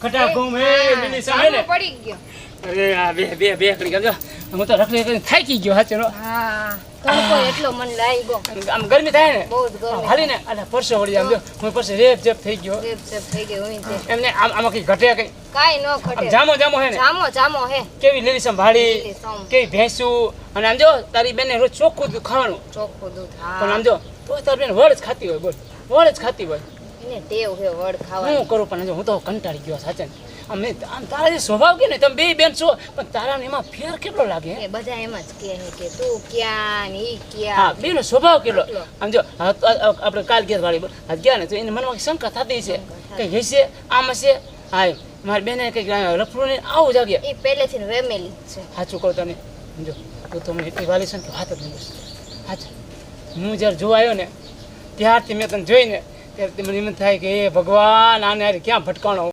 ખટા ઘૂમ હે મિની સામે ને પડી ગયો. અરે આ બે કરી ગયો હું તો રખડી કરીને થાકી ગયો હાચરો. હા તડકો એટલો મન લાગી ગયો. આમ ગરમી થાય ને બહુ જ ગરમી. હાલી ને અલા પરસો વળી આમ જો હું પરસે રેપ જેપ થઈ ગયો રેપ સેપ થઈ ગઈ હોય છે. એમને આમાં કઈ ઘટે કઈ કાઈ ન આમ ખટે. જામો હે ને જામો હે. કેવી લીલીસમ ભાડી લીલીસમ. કેવી ભેંસું અને આમ જો તારી બેને રોજ ચોખ્ખું દૂધ ખાવાનું ચોખ્ખું દૂધ. પણ હા આમ જો તો તારી બેન વળ જ ખાતી હોય બોલ વળ જ ખાતી હોય એને ટેવ હે વડ ખાવાની. હું કરું પણ જો હું તો કંટાળી ગયો સાચે આમ તારા જે સ્વભાવ કે ને તમે બે બેન છો પણ તારા ને એમાં ફેર કેટલો લાગે એ બધા એમ જ કહે છે કે તું ક્યાં ને ઈ ક્યાં. હા બેનો સ્વભાવ કેટલો આમ જો આપણે કાલ ગયા વાળી ગયા ને તો એને મનમાં શંકા થતી છે કે હશે આમ હશે હા મારી બેને કંઈક રફડું ને આવું જાગે ઈ પહેલેથી ને વેમેલી જ છે. સાચું કહું તને સમજો તું તો મને એટલી વાલી છે ને કે વાત જ નહીં બસ સાચું હું જ્યારે જોવા આવ્યો ને ત્યારથી મેં તને જોઈને ત્યારે મને એમ થાય કે એ ભગવાન આને ક્યાં ભટકાણો